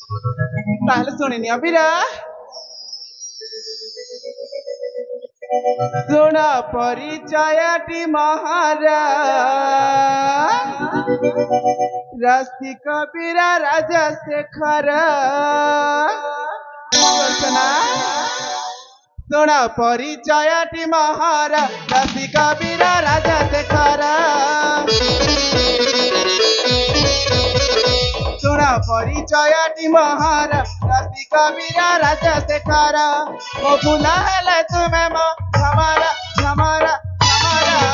ତାହେଲେ ଶୁଣିନି ଅବିରା ଶୁଣ ପରିଚୟଟି ମହାରା ରସିକ ବୀରା ରାଜଶେଖର ନା ଶୁଣ ପରିଚୟଟି ମହାରା ରସିକ ବୀରା ରାଜଶେଖର ଶୁଣ ପରିଚୟଟି ମହାରା ରସିକ ବୀରା ରାଜଶେଖର ମୋ ଭୁଲା ହେଲେ ତୁମେ ମୋ ଭ୍ରମର ଭ୍ରମର ଭ୍ରମର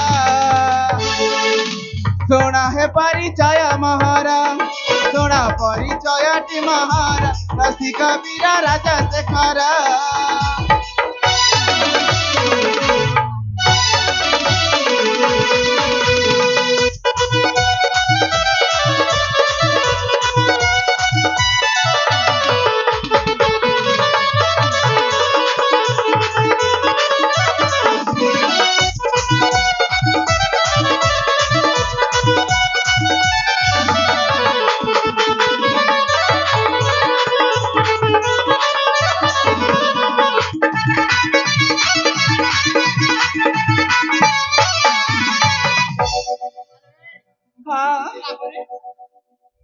ଶୁଣ ହେ ପରିଚୟ ମହାରା ଶୁଣ ପରିଚୟଟି ମହାରା ରସିକ ବୀରା ରାଜଶେଖର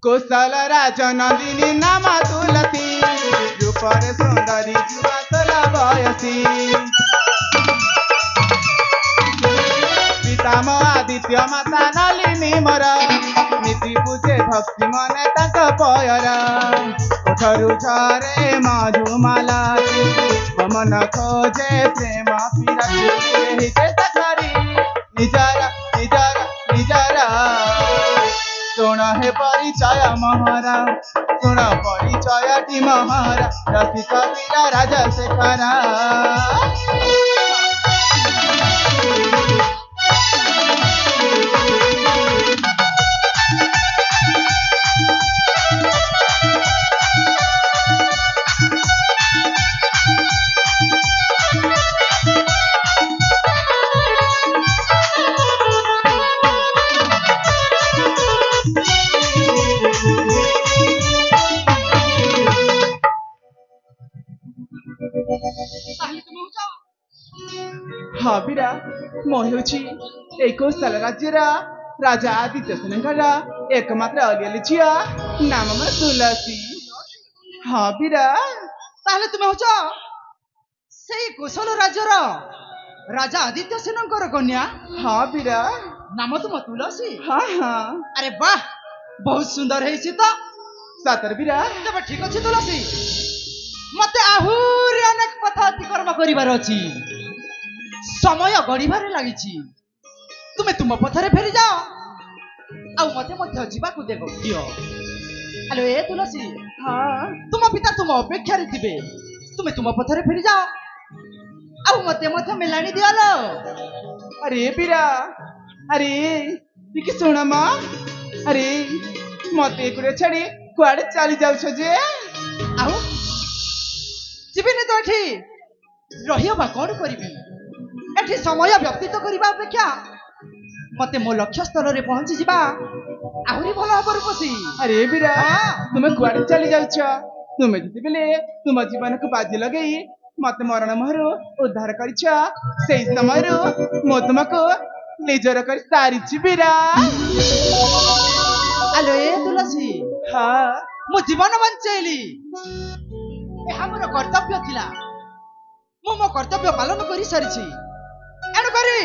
कोसल राजनंदिनी नाम तुलसी रूपर सुंदरी जुआतला बयसी पिताम आदित्य माता नलिनी मोर नीति पूजे भक्ति मने ताक पयर कोठरू झरे मधुमाला मन खोजे प्रेम पिरती करी निजर निजर निजर सुन हे परिचय महारा सुन परिचयटी महारा रसिक बीरा राजशेखर हाँ बीरा मुझे कौशल राज्यर राजा आदित्य सेनकर एकमात्र अलियाली झिया नाम मन तुलसी हाँ बीरा तुम हूँ से कौशल राज्यर राजा आदित्य सेनकर कन्या हाँ बीरा नाम तुम तुलसी हाँ हाँ अरे वाह बहुत सुंदर है तो सतर बीरा तब ठीक अच्छे तुलसी मत आहुरी अनेक कथा अतिक्रम करिवार अछि समय गड़िबार लगी तुम्हें तुम पथरे फेरी जाओ आ मते मध्य जीवाकू देखो दियो हेलो ए तुलसी हाँ तुम पिता तुम अपेक्षा थे तुम्हें तुम पथरे फेरी जाओ आ मते मध्य मिलानी दियो लो अरे बीरा अरे टिके सुन मां अरे मते एकुरे छड़ी कुआडे चली जाउ छ जे आउ जीविनी तो एठी रहियो बा कोन करबी एठी समय व्यतीत करबा अपेक्षा मते मो लक्ष्य स्थल रे पहुंची जिबा आहुरी भलो हबर पसी अरे बीरा तुमे कुआडे चली जाउ छ तुमे जति बेले तुम जीवन को बाजी लगई मते मरण महरु उद्धार करी छ सेई समय रो मो तुमको निजर कर सारी छी बीरा आलो ए तुलसी हाँ मो जीवन बंचैली ए हमर कर्तव्य थिला मो कर्तव्य पालन करी सारी एणु करी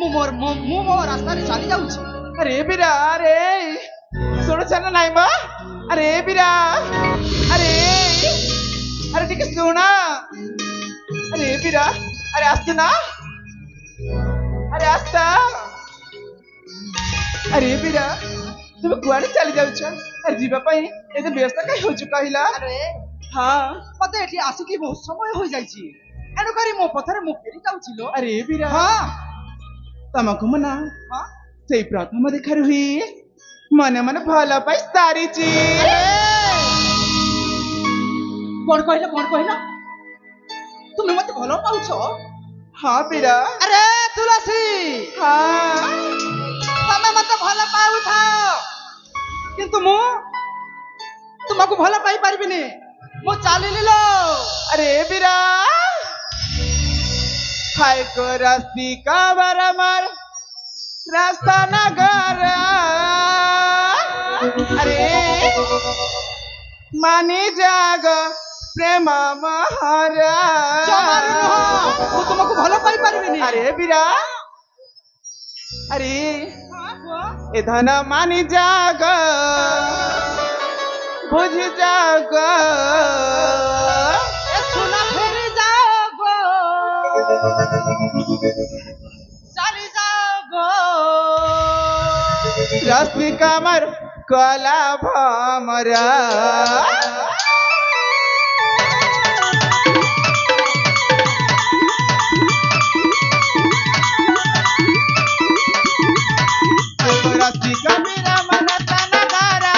मु मोर रास्ता रे चली जाउछी अरे बीरा अरे सुन छन नाई बा अरे बीरा अरे अरे ठीक सुना अरे बीरा अरे आस्ते ना अरे आस्ता अरे बीरा तुम कुआडे चली जाउ छ अरे जीवा पई एते व्यस्त काई हो छु कहिला अरे हाँ मते एठी आसिकी बहुत समय हो जाई छी एणु करी मो पथरे मु फेरी जाउछी लो अरे बीरा हाँ तमको मना हाँ सेई प्रथम देखा रुही मन मन भल पाई सारी छी कोन कहला तुम मते भलो पाउ छ हाँ बीरा अरे तुलसी हाँ तमे मते भलो पाउ छ किंतु मु तुमको भल पाई पारिबिनी मु चालिली लो अरे बीरा हाय को रास्ती का बराबर रास्ता नगर अरे मानी जाग प्रेम महारा जमारू नुह मु तुमको भल पाई पारिबिनी अरे बीरा अरे ए धन मानी जाग बुझ जाग ए सुना फेरी जाओ गो चली जाओ गो रस्ती कमर कला भमरा रस्ती कबीरा मन तनगारा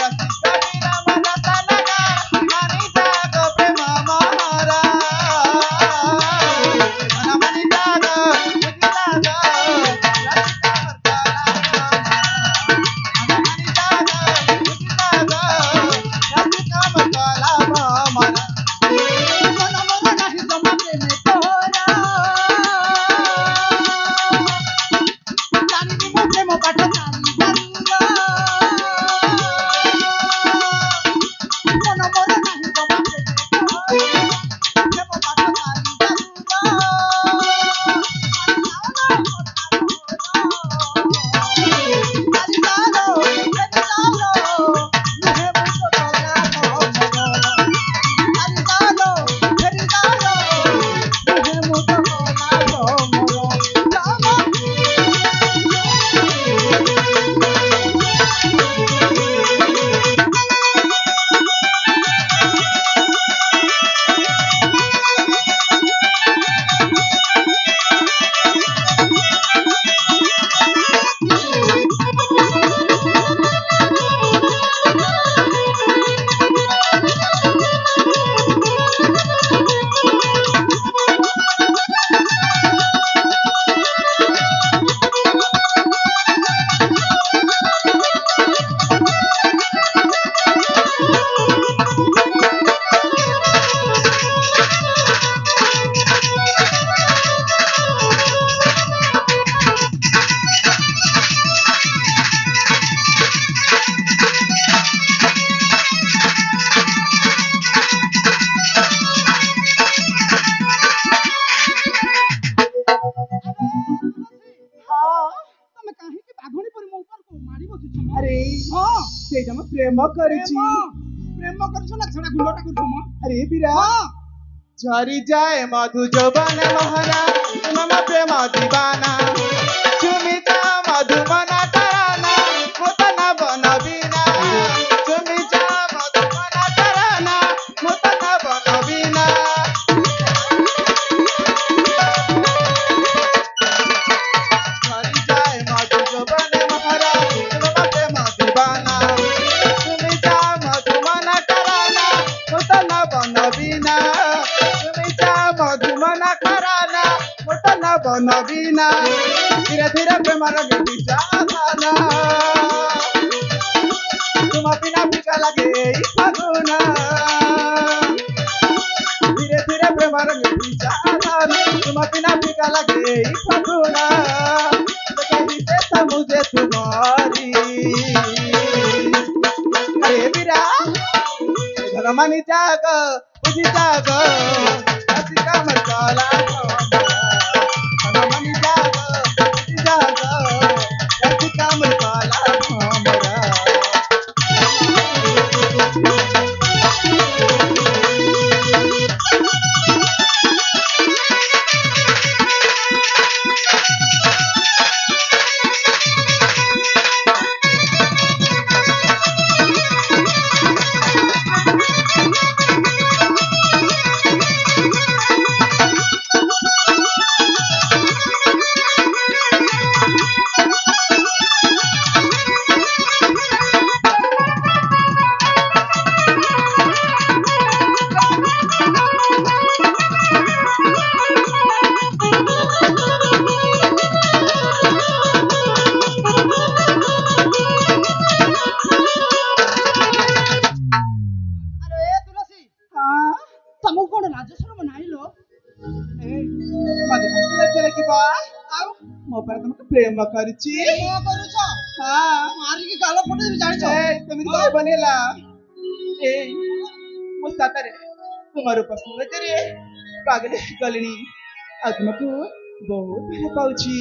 रस्ती कबीरा मन तनगारा मानी जाग प्रेम महारा मनी जाग बुझ जाग ସେଇଟା ମୁଁ ପ୍ରେମ କରିଛି ପ୍ରେମ କରୁଛ ନା ଛଡା ଗୁଣ୍ଡଟା କରୁଛ ମ अरे बीरा झरी जाए मधु जौवन महारा मम प्रेम दीवाना चुमी जा मधु मना कराना मुतना बन बिना चुमी जा मधु मना कराना मुतना बन बिना झरी जाए मधु जौवन महारा मम प्रेम दीवाना चुमी जा मधु मना कराना मुतना बन बिना चुमी जा मधु मना कराना मुतना बन बिना धीरे धीरे प्रेम रंगी जाना तुम बिना फिका लगे ई फागुना धीरे धीरे प्रेम रंगी जाना तुम बिना फिका लगे ई फागुना कहीं से मुझे तुम्हारी अरे बीरा धर्मनी जाग बुझी जाग अति काम काला धर्मनी जाग बुझी जाग अति काम काला हमरा पर तुमको प्रेम करुची प्रेम करूछ हाँ मारी की गाल फटे देबी जानिछ तुम तो बनेला ए मो सातारे तुम्हार पसंद करे पागल गलिनी आ तुमको बहुत भल पाउची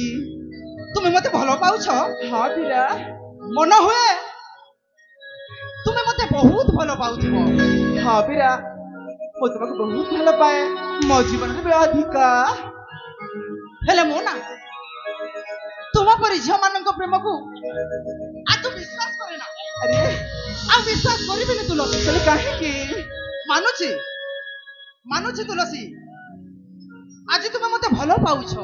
तुमे मते भलो पाउछ हाँ पीरा मन हुए तुमे मते बहुत भलो पाउथिबो हाँ पीरा मो तुमको बहुत भल पाए मो जीवन में अधिका हेले मो ना तुम परी झियो मानक प्रेम को आ तू विश्वास करे ना अरे आ विश्वास करिबिनी तुलसी चले काहे की मानुची मानुची तुलसी आज तुमे मते भलो पाउछ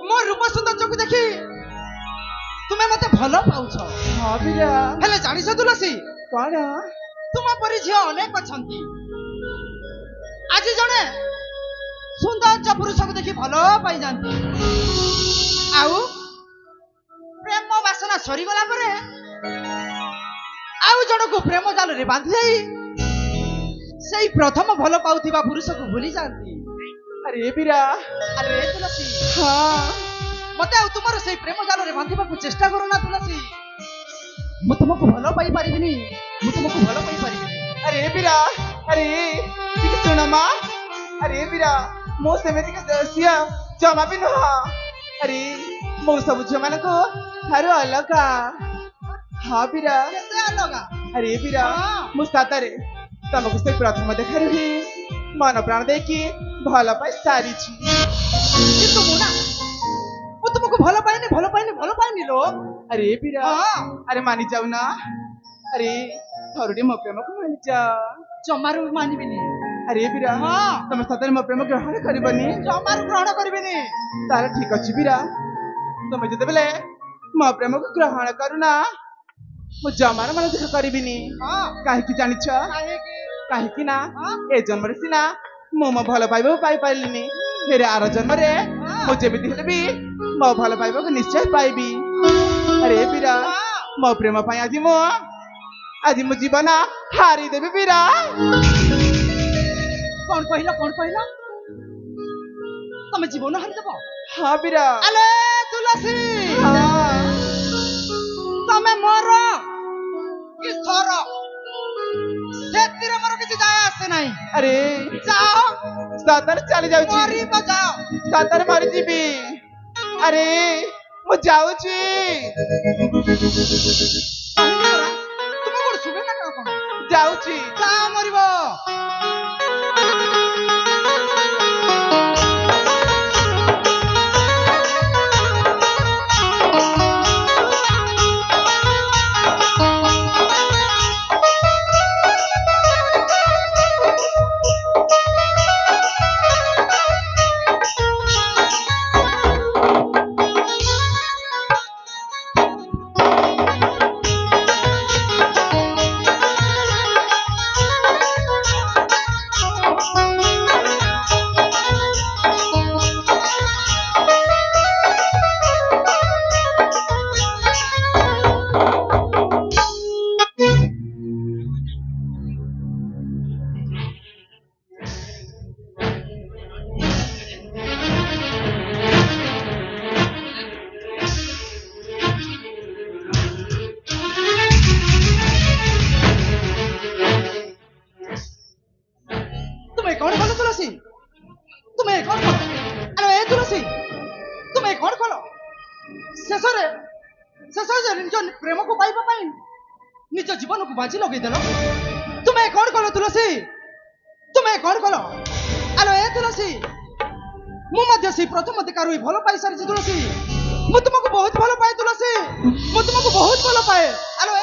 मो रूप सौंदर्य को देखी तुमे मते भलो पाउछ हाँ पीरा हेले जानिछ तुलसी कौन तुम परी झियो अनेक अछंती आज जणे सुंदर पुरुष को देखी भलो पाई जानती आउ प्रेम वासना सरी गला परे आउ जण को प्रेम जाल रे बांधी जाई सेई प्रथम भलो पाउथिबा पुरुष को भूली जानती अरे पीरा अरे तुलसी हाँ मते आउ तुमर सेई प्रेम जाल रे बांधिबा को चेष्टा करो ना तुलसी मु तुमको भलो पाई परिबिनी मु तुमको भलो पाई परिबिनी अरे पीरा अरे ठीक सुनो माँ अरे पीरा मो सेमेती के सिया जमा भी नुह अरे मो सब झियो मानको थारो अलगा हाँ पीरा केते अलगा अरे पीरा हाँ। मु सातारे तमको से प्रथम देखार भी मन प्राण देखी भल पाई सारी छी किंतु मुना मु तुमको भलो पाइनी लो अरे पीरा हाँ। अरे मानी जाऊ ना अरे थरुडी मो प्रेम को मानी जा जमारू मानिबिनी अरे पीरा हाँ। तम सतरे मो प्रेम ग्रहण करबनी जमारू ग्रहण करिबिनी तार ठीक अछि पीरा तुम जते बेले मो प्रेम को ग्रहण करूना मु जमार मन देख करबिनी हाँ काहे की जानिछ काहे की काहे की ना हाँ। ए जन्म रे सिना मो भल पाइबो पाई पाइलिनी फेर आर जन्म रे हाँ। मो जेबिति हेले भी मो भल पाइबो को निश्चय पाइबी अरे पीरा हाँ। मो प्रेम पाई आज मो जीवन हारी देबी पीरा कौन कहला तमे जीवन हारि देबो हाँ पीरा अले तुलसी हाँ तमे मरो कि थरो सेतिरे मरो किछि जाय आसे नाही अरे जाओ सातर चली जाउची मरी बजाओ सातर मारी जीबी अरे मु जाउची तुमे कोन सुबे ना कोन जाउची जाओ मरिबो प्रेम को पाइबा पाई निज जीवन को बाजी लगे देलो तुम्हें कौन कलो तुलसी तुम्हें कौन कलो आलो ए तुलसी मु मध्य से प्रथम अधिकार भल पाई सारी तुलसी मु तुमको बहुत भल पाए तुलसी मु तुमको बहुत भल पाए आलो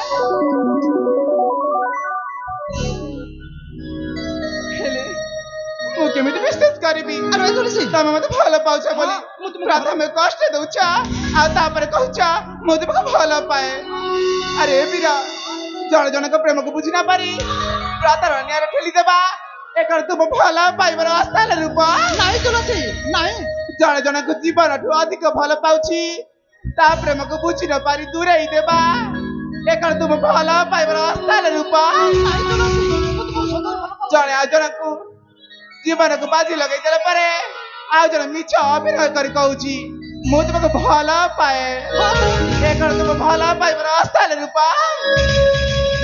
हेले मु केमिति विश्वास करिबी आलो ए तुलसी तमे मते भल पाउछ बोली मु तुमको प्रथम कष्ट दउछा आ तापर कहूछा मु तुमको भल पाए अरे वीरा जण जण को प्रेम को बुझी ना पारी प्रातर अन्याय ठेली देबा एकर तुम भल पाइबर अस्थाल रूप नहीं तुलसी नहीं जण जण को जीवन ठु अधिक भल पाउछि ता प्रेम को बुझी न पारी दूरई देबा एकर तुम भल पाइबर अस्थाल रूप नहीं तुलसी मु तुमको सदा भल पाऊ जण आ जण को जीवन को बाजी लगै देला परे आ जण मिछ अभिनय करी कहूछि ମୁଁ ତୁମକୁ ଭଲ ପାଏ ଏ କଣ ତୁମ ଭଲ ପାଇବାର ଆସ୍ଥାଲେ ରୂପା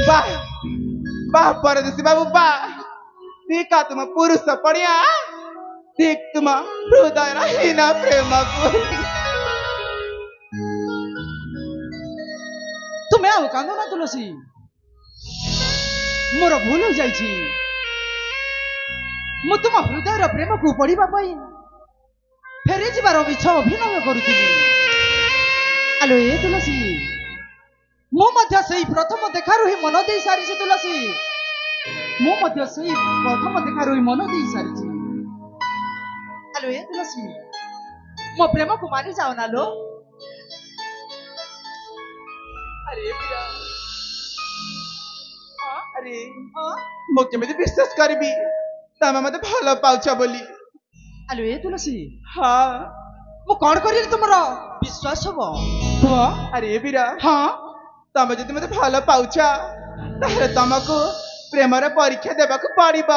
ବାह ବାह ପରଦେଶୀ ବାବୁ ବାह ଠିକ ତୁମ ପୁରୁଷ ପଡିଆ ଠିକ ତୁମ ହୃଦୟର ହୀନ ପ୍ରେମକୁ ତୁମେ ଆଉ କାନ୍ଦ ନା ତୁଳସୀ ମୋର ଭୁଲ ହୋଇଯାଇଛି ମୁଁ ତୁମ ହୃଦୟର ପ୍ରେମକୁ ପଢିବା ପାଇଁ ଫେରି ଯିବାର ମିଛ ଅଭିନୟ କରୁଥିଲି ଆଲୋ ଏ ତୁଳସୀ ମୁଁ ମଧ୍ୟ ସେଇ ପ୍ରଥମ ଦେଖାରୁ ହିଁ ମନ ଦେଇ ସାରିଛି ତୁଳସୀ ମୁଁ ମଧ୍ୟ ସେଇ ପ୍ରଥମ ଦେଖାରୁ ହିଁ ମନ ଦେଇ ସାରିଛି ଆଲୋ ଏ ତୁଳସୀ ମୋ ପ୍ରେମକୁ ମାନି ଯାଅ ନା ଲୋ ଆରେ ପିରା ଆରେ ମୁଁ କେମିତି ବିଶ୍ୱାସ କରିବି ତମେ ମତେ ଭଲ ପାଉଛ ବୋଲି ଆଲୋ ଏ ତୁଳସୀ ହଁ ମୁଁ କଣ କରିଲି ତୁମର ବିଶ୍ୱାସ ହବ କୁହ ଆରେ ବିରା ହଁ ତମେ ଯଦି ମତେ ଭଲ ପାଉଛ ତାହେଲେ ତମକୁ ପ୍ରେମର ପରୀକ୍ଷା ଦେବାକୁ ପଡିବ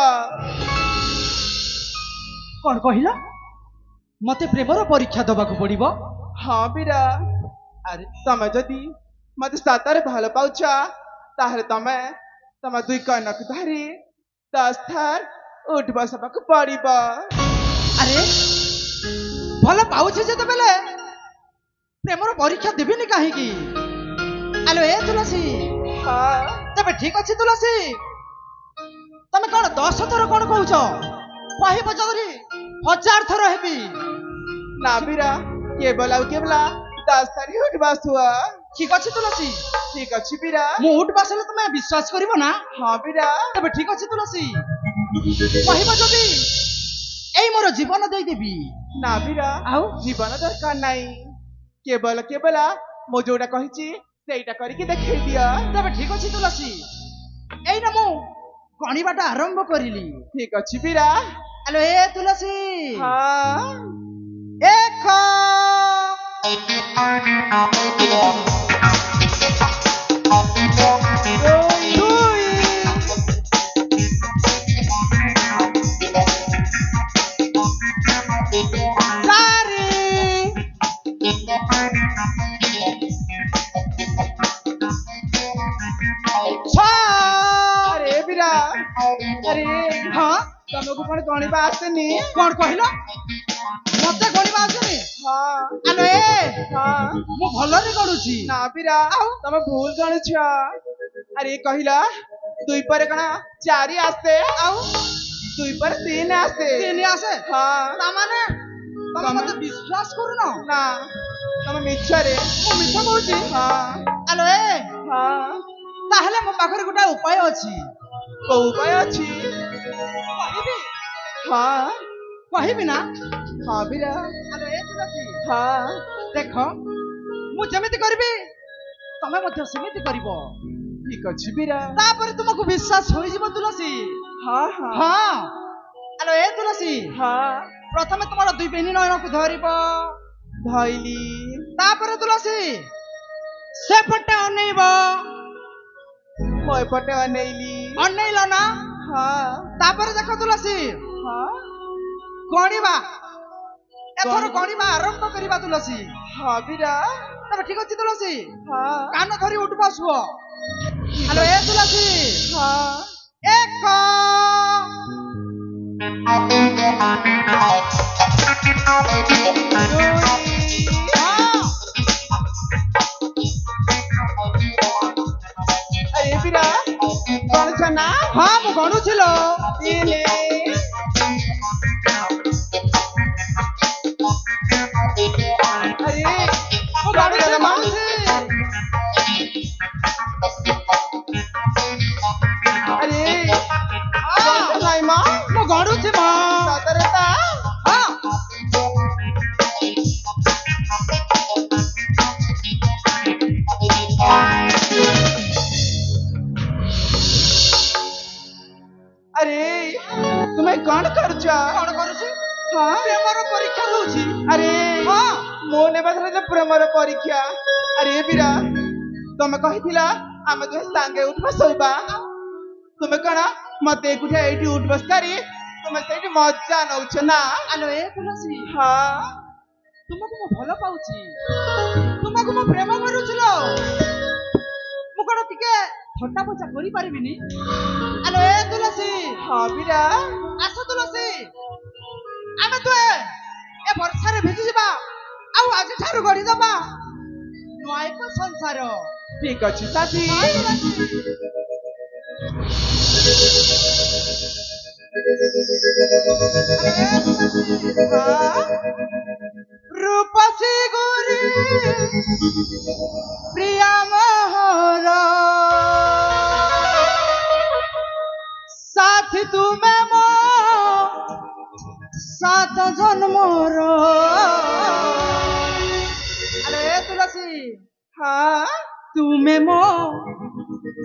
କଣ କହିଲ ମତେ ପ୍ରେମର ପରୀକ୍ଷା ଦବାକୁ ପଡିବ ହଁ ବିରା ଆରେ ତମେ ଯଦି ମତେ ସତରେ ଭଲ ପାଉଛ ତାହେଲେ ତମେ ତମ ଦୁଇ କନକୁ ଧରି 10 ଥର ଉଠ ବସବାକୁ ପଡିବ ଆରେ ଭଲ ପାଉଛି ଯେତେବେଳେ ପ୍ରେମର ପରୀକ୍ଷା ଦେବିନି କାହିଁକି ଆଲୋ ଏ ତୁଳସୀ ହଁ ତେବେ ଠିକ ଅଛି ତୁଳସୀ ତମେ କଣ 10 ଥର କଣ କହୁଛ କହିବ ଯଦି 1000 ଥର ହେବି ନା ବିରା କେବଳ ଆଉ କେବଳ 10 ଥର ଉଠ ବସୁଆ ଠିକ ଅଛି ତୁଳସୀ ଠିକ ଅଛି ବିରା ମୁଁ ଉଠ ବସିଲେ ତୁମେ ବିଶ୍ୱାସ କରିବ ନା ହଁ ବିରା ତେବେ ଠିକ ଅଛି ତୁଳସୀ କହିବ ଯଦି ଏଇ ମୋର ଜୀବନ ଦେଇଦେବି ନା ବିରା ଆଉ ଜୀବନ ଦରକାର ନାହିଁ କେବଳ ମୁଁ ଯୋଉଟା କହିଛି ସେଇଟା କରିକି ଦେଖେଇ ଦିଅ ତେବେ ଠିକ ଅଛି ତୁଳସୀ ଏଇନା ମୁଁ ଗଣିବାଟା ଆରମ୍ଭ କରିଲି ଠିକ ଅଛି ବିରା ଆଲୋ ଏ ତୁଳସୀ ହଁ 2 अरे बिरा अरे ହଁ ତମକୁ କଣ ଗଣିବା ଆସେନି କଣ କହିଲ ମତେ ଗଣିବା ଆସୁନି ହଁ ଆଲୋ ଏ ହଁ ମୁଁ ଭଲରେ ଗଣୁଛି ନା ବିରା ତମେ ଭୁଲ ଜାଣିଛ ଆରେ କହିଲା 2 ପରେ କଣ 4 ଆସେ ଆଉ 2 ପରେ 3 ଆସେ 3 ଆସେ ହଁ ତାମାନେ ତମେ ମତେ ବିଶ୍ୱାସ କରୁନ ନା ତମେ ମିଛରେ ମୁଁ ମିଛ କହୁଛି ହଁ ଆଲୋ ଏ ହଁ ତାହେଲେ ମୋ ପାଖରେ ଗୋଟେ ଉପାୟ ଅଛି କୋଉ ଉପାୟ ଅଛି କହିବି ହଁ କହିବି ନା ହଁ ବିରା ଆଲୋ ଏ ତୁଳସୀ ହଁ ଦେଖ ମୁଁ ଯେମିତି କରିବି ତମେ ମଧ୍ୟ ସେମିତି କରିବ ଠିକ ଅଛି ବିରା ତାପରେ ତୁମକୁ ବିଶ୍ୱାସ ହୋଇଯିବ ତୁଳସୀ ହଁ ହଁ ହଁ ଆଲୋ ଏ ତୁଳସୀ ହଁ ପ୍ରଥମେ ତୁମର 2 ବେନି ନୟନକୁ ଧରିବ ଧଇଲି ତାପରେ ତୁଳସୀ ସେପଟେ ଅନେଇବ ମୁଁ ଏପଟେ ଅନେଇଲି ଅନେଇଲ ନା ହଁ ତାପରେ ଦେଖ ତୁଳସୀ ହଁ ଗଣିବା ଏଥର ଗଣିବା ଆରମ୍ଭ କରିବା ତୁଳସୀ ହଁ ବିରା ତବେ ଠିକ ଅଛି ତୁଳସୀ ହଁ କାନ ଧରି ଉଠ ବସୁଅ ଆଲୋ ଏ ତୁଳସୀ ହଁ 1 अरे बिरा गणुछ ना ହଁ ମୁଁ ଗଣୁଛି ଲୋ ଇଲେ अरे ମୁଁ ଗଣୁଛି ଗଣୁଛି अरे ହଁ ନାଇଁ ମା ମୁଁ ଗଣୁଛି ମା ସତରେ ତା ହଁ अरे ତୁମେ କଣ କରୁଛ କଣ କରୁଛି ହଁ ପ୍ରେମର ପରୀକ୍ଷା ଦଉଛି अरे ହଁ ମୋ ନେବା ଧର ପ୍ରେମର ପରୀକ୍ଷା अरे ବିରା ତମେ କହିଥିଲ ଆମେ ଦୁହେଁ ସାଙ୍ଗେ ଉଠିବା ଶୋଇବା ତୁମେ କଣ ମତେ ଏକୁଟିଆ ଏଇଠି ଉଠ ବସ କରି ତୁମେ ସେଇଠି ମଜା ନଉଛ ନା ଆଲୋ ଏ ତୁଳସୀ ହଁ ତୁମକୁ ମୁଁ ଭଲ ପାଉଛି, ତୁମକୁ ମୁଁ ପ୍ରେମ କରୁଥିଲ, ମୁଁ କଣ ଟିକେ ଥଟ୍ଟା ପଚା କରିପାରିବିନି? ଆଲୋ ଏ ତୁଳସୀ, ହଁ ବିରା ଆସ ତୁଳସୀ, ଆମେ ତୁ ଏ ବର୍ଷାରେ ଭିଜିଯିବା, ଆଉ ଆଜିଠାରୁ ଗଢିଦବା ନୂଆ ଏକ ସଂସାର। ଠିକ ଅଛି ସାଥୀ। ହଁ, ତୁଳସୀ। ହଁ রূপসী গুরি প্রিয়া মোহর সাথী তুমে মো সাত জন্মর। আরে তুলসী, হ্যাঁ তুমে মো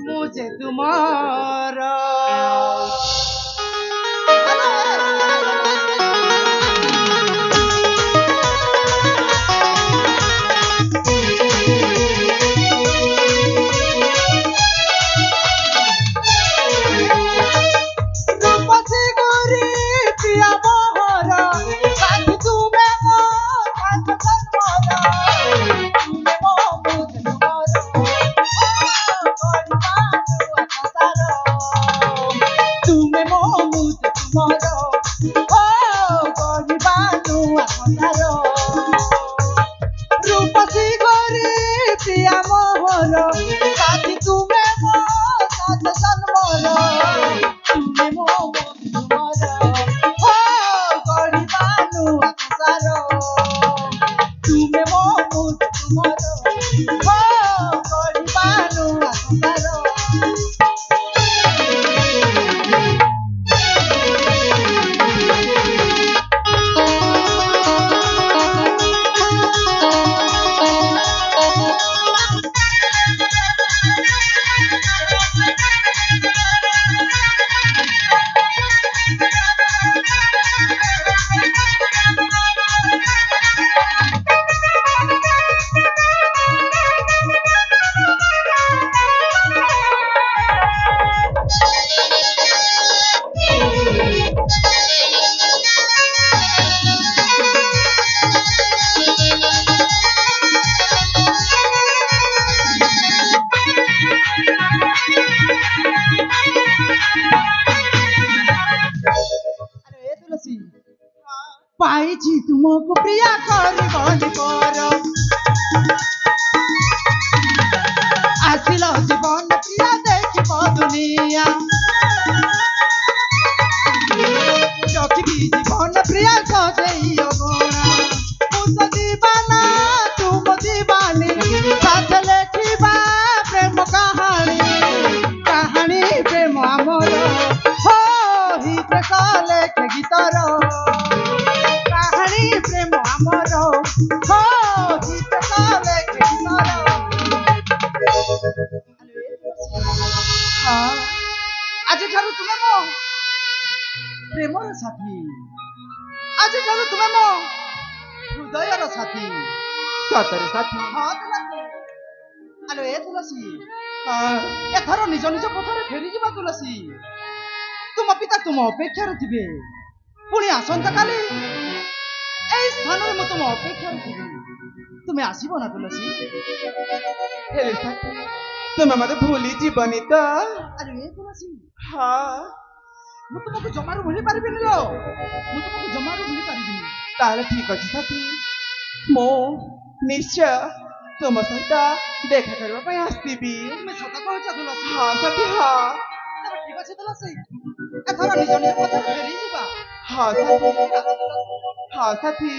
মুঝে তুমার। রূপসী গরি প্রিয়া মোহর সাথী তুমে মো সাত জন্মর। তুমে মো তুমর ও গড়িবা নূয়া সংসার। তুমে মো তুমর ও গড়িবা নূয়া সংসার। পাইছি তুমକୁ প্রিয়া କରିବନି ପର ଆସିଲ ଜୀବନ ପ୍ରିୟା ଦେଖିବ ଦୁନିଆ ରଖିବି ଜୀବନ ପ୍ରିୟା ସଜେଇ ଅଗଣା ମୁଁ ତ ଦିବାନା ତୁମ ଦିବାନୀ ସାଥ ଲେଖିବା ପ୍ରେମ କାହାଣୀ କାହାଣୀ ପ୍ରେମ ଆମର ହୋ ହିତେ କଲେ ଗୀତର প্রেম আমার আজি ঠারু তুমি মো প্রেমর সাথী, আজি ঠারু তুমি মো হৃদয়র সাথী। সতরে সাথী। হ্যাঁ তুলসী। আলো এ তুলসী, হ্যাঁ এথর নিজ নিজ পথরে ফেরি যা তুলসী। তুম পিতা তুম অপেক্ষার থিবে, পুଣି আসন্তা কালি এই স্থাନରେ ମୁଁ ତୁମ ଅପେକ୍ଷାରେ ଥିବି। ତୁମେ ଆସିବ ନା ତୁଳସୀ? ହେଲେ ସାଥୀ ତୁମେ ମତେ ଭୁଲି ଯିବନି ତ? ଆରେ ଏ ତୁଳସୀ, ହଁ ମୁଁ ତୁମକୁ ଜମାରୁ ଭୁଲି ପାରିବିନି ଲୋ, ମୁଁ ତୁମକୁ ଜମାରୁ ଭୁଲି ପାରିବିନି। ତାହେଲେ ଠିକ ଅଛି ସାଥୀ, ମୁଁ ନିଶ୍ଚୟ ତୁମ ସହିତ ଦେଖା କରିବା ପାଇଁ ଆସିବି। ତୁମେ ସତ କହୁଛ ତୁଳସୀ? ହଁ ସାଥୀ ହଁ। ତେବେ ଠିକ ଅଛି ତୁଳସୀ, ଏଥର ନିଜ ନିଜ ପଥରେ ଫେରି ଯିବା। ହଁ ସାଥୀ, ହଁ ସାଥୀ।